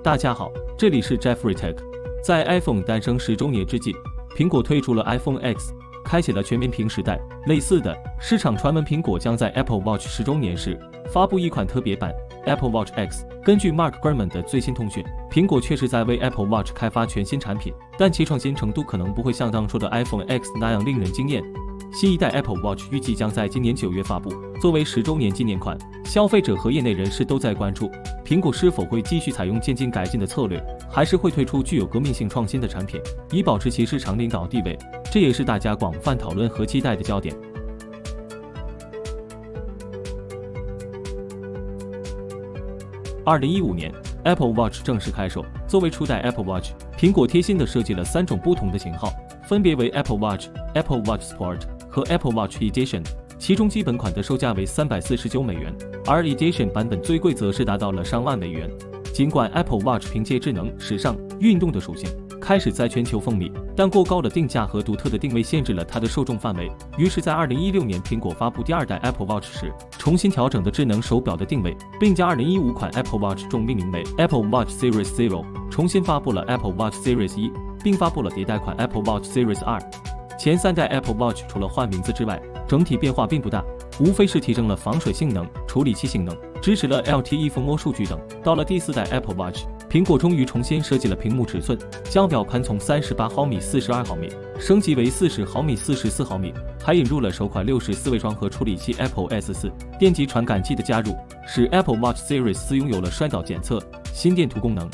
大家好，这里是 Jeffrey Tech。在 iPhone 诞生10周年之际，苹果推出了 iPhone X， 开启了全面屏时代。类似的，市场传闻苹果将在 Apple Watch 10周年时发布一款特别版 Apple Watch X。根据 Mark Gurman 的最新通讯，苹果确实在为 Apple Watch 开发全新产品，但其创新程度可能不会像当初的 iPhone X 那样令人惊艳。新一代 Apple Watch 预计将在今年9月发布，作为10周年纪念款，消费者和业内人士都在关注苹果是否会继续采用渐进改进的策略，还是会推出具有革命性创新的产品，以保持其市场领导地位。这也是大家广泛讨论和期待的焦点。2015年 Apple Watch 正式开售，作为初代 Apple Watch， 苹果贴心地设计了3种不同的型号，分别为 Apple Watch、Apple Watch Sport 和 Apple Watch Edition， 其中基本款的售价为349美元，而 Edition 版本最贵则是达到了上万美元。尽管 Apple Watch 凭借智能、时尚、运动的属性开始在全球风靡，但过高的定价和独特的定位限制了它的受众范围。于是，在2016年苹果发布第2代 Apple Watch 时，重新调整的智能手表的定位，并将2015款 Apple Watch 重命名为 Apple Watch Series 0， 重新发布了 Apple Watch Series 1，并发布了迭代款 Apple Watch Series 2。前3代 Apple Watch 除了换名字之外，整体变化并不大，无非是提升了防水性能、处理器性能，支持了 LTE 蜂窝数据等。到了第4代 Apple Watch， 苹果终于重新设计了屏幕尺寸，将表盘从38毫米、42毫米升级为40毫米、44毫米，还引入了首款64位双核处理器 Apple S4， 电极传感器的加入，使 Apple Watch Series 4拥有了摔倒检测、心电图功能。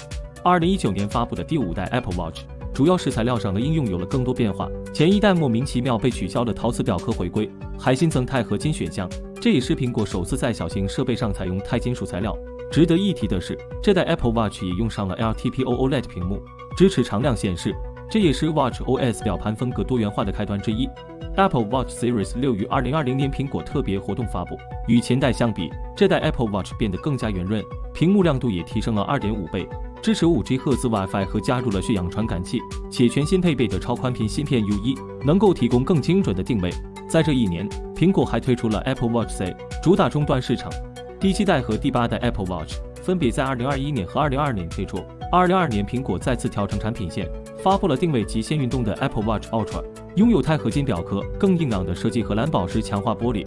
2019年发布的第5代 Apple Watch， 主要是材料上的应用有了更多变化，前一代莫名其妙被取消的陶瓷表壳回归，还新增钛合金选项，这也是苹果首次在小型设备上采用钛金属材料。值得一提的是，这代 Apple Watch 也用上了 LTPO OLED 屏幕，支持常亮显示，这也是 WatchOS 表盘风格多元化的开端之一。Apple Watch Series 6于2020年苹果特别活动发布，与前代相比，这代 Apple Watch 变得更加圆润，屏幕亮度也提升了 2.5 倍，支持5G 赫兹 WiFi 和加入了血氧传感器，且全新配备的超宽频芯片 U1 能够提供更精准的定位。在这一年，苹果还推出了 Apple Watch C， 主打终端市场。第7代和第8代 Apple Watch 分别在2021年和2022年推出。2022年，苹果再次调整产品线，发布了定位极限运动的 Apple Watch Ultra， 拥有钛合金表壳、更硬朗的设计和蓝宝石强化玻璃。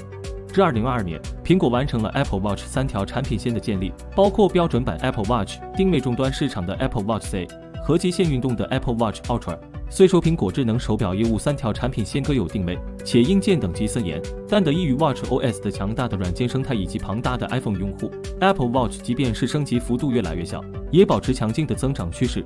至2022年，苹果完成了 Apple Watch 3条产品线的建立，包括标准版 Apple Watch、定位终端市场的 Apple Watch C 和极限运动的 Apple Watch Ultra。虽说苹果智能手表业务3条产品线各有定位，且硬件等级森严，但得益于 WatchOS 的强大的软件生态以及庞大的 iPhone 用户， Apple Watch 即便是升级幅度越来越小，也保持强劲的增长趋势。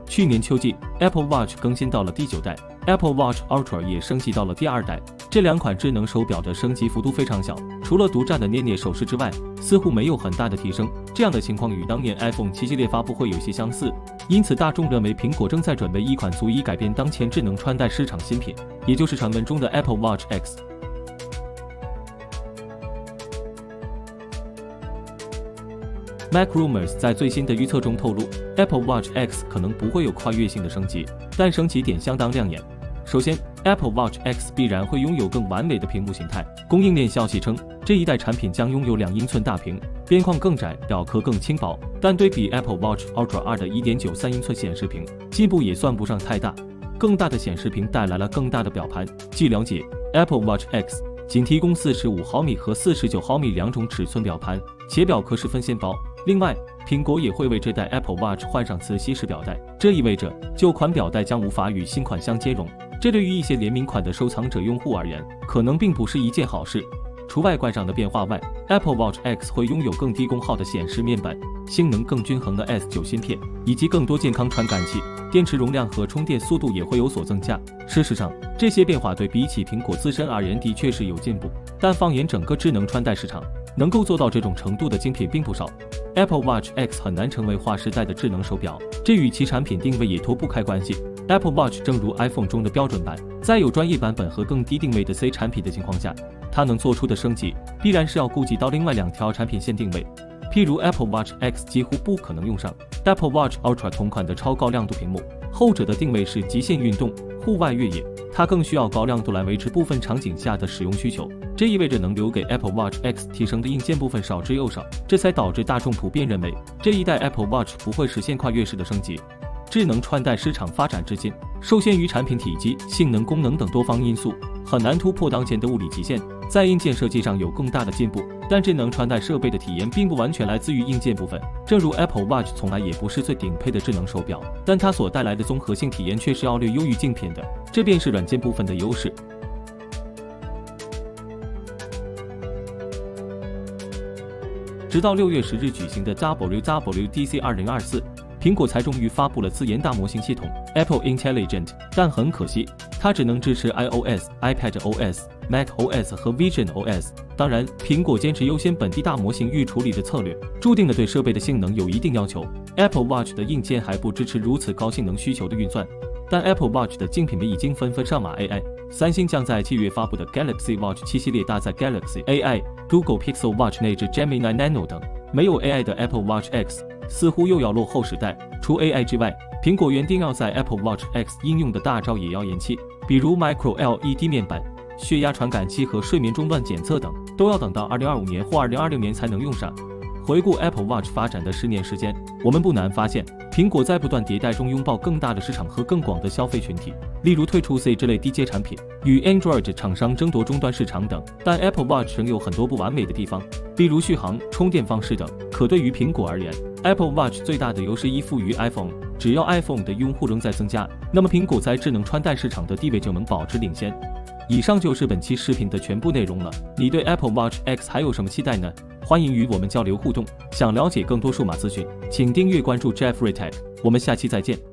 去年秋季 Apple Watch 更新到了第9代， Apple Watch Ultra 也升级到了第2代。这2款智能手表的升级幅度非常小，除了独占的捏捏手势之外，似乎没有很大的提升。这样的情况与当年 iPhone 7系列发布会有些相似，因此大众认为苹果正在准备一款足以改变当前智能穿戴市场新品，也就是传闻中的 Apple Watch X。Mac Rumors 在最新的预测中透露， Apple Watch X 可能不会有跨越性的升级，但升级点相当亮眼。首先， Apple Watch X 必然会拥有更完美的屏幕形态。供应链消息称，这一代产品将拥有2英寸大屏，边框更窄，表壳更轻薄，但对比 Apple Watch Ultra 2的 1.93英寸显示屏，进步也算不上太大。更大的显示屏带来了更大的表盘。据了解， Apple Watch X 仅提供45毫米和49毫米2种尺寸表盘，且表壳十分纤薄。另外，苹果也会为这代 Apple Watch 换上磁吸式表带，这意味着旧款表带将无法与新款相兼容。这对于一些联名款的收藏者用户而言，可能并不是一件好事。除外观上的变化外， Apple Watch X 会拥有更低功耗的显示面板，性能更均衡的 S9 芯片，以及更多健康传感器，电池容量和充电速度也会有所增加。事实上，这些变化对比起苹果自身而言的确是有进步，但放眼整个智能穿戴市场，能够做到这种程度的精品并不少。Apple Watch X 很难成为划时代的智能手表，这与其产品定位也脱不开关系。Apple Watch 正如 iPhone 中的标准版，在有专业版本和更低定位的 C 产品的情况下，它能做出的升级必然是要顾及到另外2条产品线定位。譬如 Apple Watch X 几乎不可能用上 Apple Watch Ultra 同款的超高亮度屏幕，后者的定位是极限运动、户外越野，它更需要高亮度来维持部分场景下的使用需求。这这意味着能留给 Apple Watch X 提升的硬件部分少之又少，这才导致大众普遍认为这一代 Apple Watch 不会实现跨越式的升级。智能穿戴市场发展至今，受限于产品体积、性能、功能等多方因素，很难突破当前的物理极限，在硬件设计上有更大的进步。但智能穿戴设备的体验并不完全来自于硬件部分，正如 Apple Watch 从来也不是最顶配的智能手表，但它所带来的综合性体验却是要略优于竞品的，这便是软件部分的优势。直到6月10日举行的 WWDC 2024，苹果才终于发布了自研大模型系统 Apple Intelligent， 但很可惜，它只能支持 iOS、iPadOS、macOS 和 visionOS。当然，苹果坚持优先本地大模型预处理的策略，注定了对设备的性能有一定要求。Apple Watch 的硬件还不支持如此高性能需求的运算，但 Apple Watch 的竞品们已经纷纷上马 AI。三星将在7月发布的 Galaxy Watch 7系列搭载 Galaxy AI、Google Pixel Watch 内置 Gemini Nano 等。没有 AI 的 Apple Watch X 似乎又要落后时代。除 AI 之外，苹果原定要在 Apple Watch X 应用的大招也要延期，比如 Micro LED 面板、血压传感器和睡眠中断检测等，都要等到2025年或2026年才能用上。回顾 Apple Watch 发展的10年时间，我们不难发现，苹果在不断迭代中拥抱更大的市场和更广的消费群体，例如推出 C 这类低阶产品，与 Android 厂商争夺终端市场等。但 Apple Watch 仍有很多不完美的地方，例如续航、充电方式等。可对于苹果而言， Apple Watch 最大的优势依附于 iPhone， 只要 iPhone 的用户仍在增加，那么苹果在智能穿戴市场的地位就能保持领先。以上就是本期视频的全部内容了，你对 Apple Watch X 还有什么期待呢？欢迎与我们交流互动。想了解更多数码资讯，请订阅关注 Jeffrey Tech， 我们下期再见。